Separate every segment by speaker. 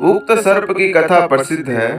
Speaker 1: उक्त सर्प की कथा प्रसिद्ध है,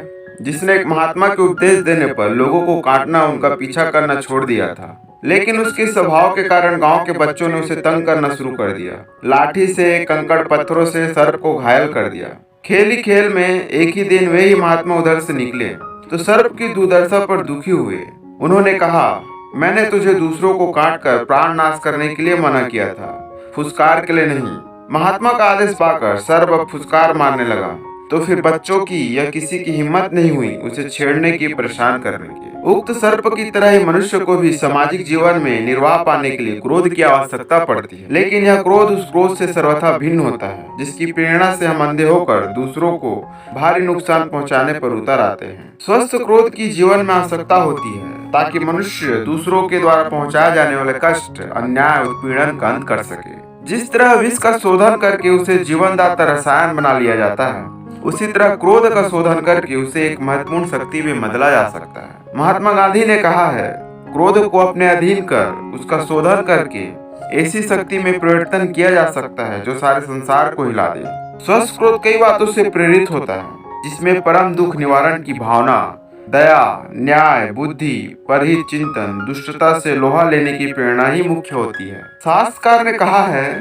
Speaker 1: जिसने एक महात्मा के उपदेश देने पर लोगों को काटना, उनका पीछा करना छोड़ दिया था। लेकिन उसके स्वभाव के कारण गांव के बच्चों ने उसे तंग करना शुरू कर दिया। लाठी से, कंकड़ पत्थरों से सर्प को घायल कर दिया। खेल ही खेल में एक ही दिन वे ही महात्मा उधर से निकले तो सर्प की दुर्दशा पर दुखी हुए। उन्होंने कहा, मैंने तुझे दूसरों को काट कर प्राण नाश करने के लिए मना किया था, फुसकार के लिए नहीं। महात्मा का आदेश पाकर सर्प अब फुसकार मारने लगा तो फिर बच्चों की या किसी की हिम्मत नहीं हुई उसे छेड़ने की, परेशान करने की। उक्त सर्प की तरह ही मनुष्य को भी सामाजिक जीवन में निर्वाह पाने के लिए क्रोध की आवश्यकता पड़ती है। लेकिन यह क्रोध उस क्रोध से सर्वथा भिन्न होता है जिसकी प्रेरणा से हम अंधे होकर दूसरों को भारी नुकसान पहुंचाने पर उतर आते हैं। स्वस्थ क्रोध की जीवन में आवश्यकता होती है ताकि मनुष्य दूसरों के द्वारा पहुंचाए जाने वाले कष्ट, अन्याय, उत्पीड़न का अंत कर सके। जिस तरह विष का शोधन करके उसे जीवनदाता रसायन बना लिया जाता है, उसी तरह क्रोध का शोधन करके उसे एक महत्वपूर्ण शक्ति में बदला जा सकता है। महात्मा गांधी ने कहा है, क्रोध को अपने अधीन कर उसका शोधन करके ऐसी शक्ति में परिवर्तन किया जा सकता है जो सारे संसार को हिला दे। स्वस्थ क्रोध कई बातों से प्रेरित होता है, जिसमें परम दुख निवारण की भावना, दया, न्याय, बुद्धि, परहित चिंतन, दुष्टता से लोहा लेने की प्रेरणा ही मुख्य होती है। शास्त्रकार ने कहा है,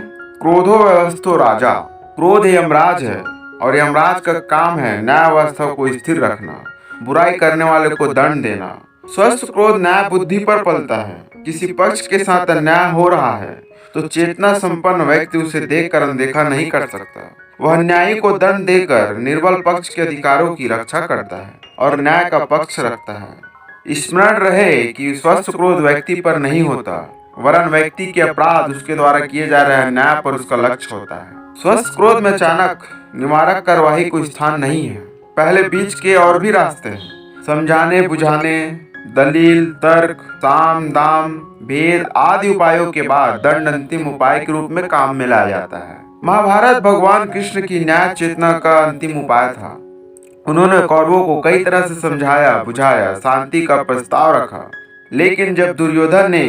Speaker 1: क्रोधो व्यवस्थो राजा। क्रोध यमराज है और यमराज का काम है न्याय अवस्था को स्थिर रखना, बुराई करने वाले को दंड देना। स्वस्थ क्रोध न्याय बुद्धि पर पलता है। किसी पक्ष के साथ अन्याय हो रहा है तो चेतना संपन्न व्यक्ति उसे देखकर अनदेखा नहीं कर सकता। वह न्यायी को दंड देकर निर्बल पक्ष के अधिकारों की रक्षा करता है और न्याय का पक्ष रखता है। स्मरण रहे कि स्वस्थ क्रोध व्यक्ति पर नहीं होता, वरन व्यक्ति के अपराध, उसके द्वारा किए जा रहे अन्याय पर उसका लक्ष्य होता है। स्वस्थ क्रोध में अचानक निवारक कार्यवाही को स्थान नहीं है। पहले बीच के और भी रास्ते हैं। समझाने बुझाने, दलील, तर्क, साम दाम, भेद आदि उपायों के बाद दंड अंतिम उपाय के रूप में काम में लाया जाता है। महाभारत भगवान कृष्ण की न्याय चेतना का अंतिम उपाय था। उन्होंने कौरवों को कई तरह से समझाया बुझाया, शांति का प्रस्ताव रखा, लेकिन जब दुर्योधन ने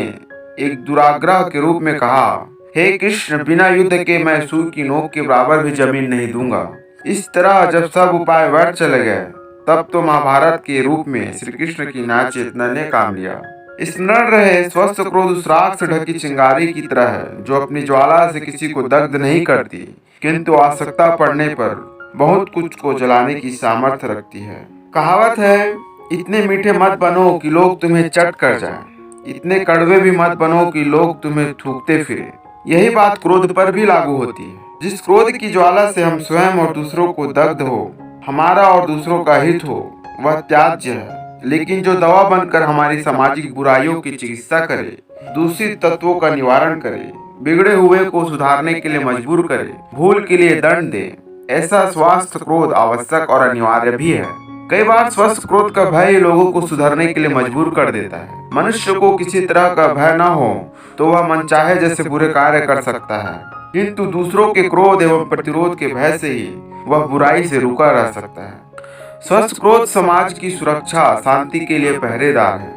Speaker 1: एक दुराग्रह के रूप में कहा, हे कृष्ण, बिना युद्ध के मैं सुई की नोक के बराबर भी जमीन नहीं दूंगा, इस तरह जब सब उपाय व्यर्थ चले गए, तब तो महाभारत के रूप में श्री कृष्ण की न्याय चेतना ने काम लिया। स्मरण रहे, स्वस्थ क्रोध उस राख से ढकी चिंगारी की तरह है जो अपनी ज्वाला से किसी को दग्ध नहीं करती, किंतु आवश्यकता पड़ने पर बहुत कुछ को जलाने की सामर्थ्य रखती है। कहावत है, इतने मीठे मत बनो कि लोग तुम्हें चट कर जाएं, इतने कड़वे भी मत बनो कि लोग तुम्हें थूकते फिरे। यही बात क्रोध पर भी लागू होती है। जिस क्रोध की ज्वाला से हम स्वयं और दूसरों को दग्ध हो, हमारा और दूसरों का हित हो, वह त्याज्य है। लेकिन जो दवा बनकर हमारी सामाजिक बुराइयों की चिकित्सा करे, दूषित तत्वों का निवारण करे, बिगड़े हुए को सुधारने के लिए मजबूर करे, भूल के लिए दंड दे, ऐसा स्वस्थ क्रोध आवश्यक और अनिवार्य भी है। कई बार स्वस्थ क्रोध का भय लोगों को सुधरने के लिए मजबूर कर देता है। मनुष्य को किसी तरह का भय न हो तो वह मनचाहे जैसे बुरे कार्य कर सकता है, किंतु दूसरों के क्रोध एवं प्रतिरोध के भय से ही वह बुराई से रुका रह सकता है। स्वस्थ क्रोध समाज की सुरक्षा, शांति के लिए पहरेदार है।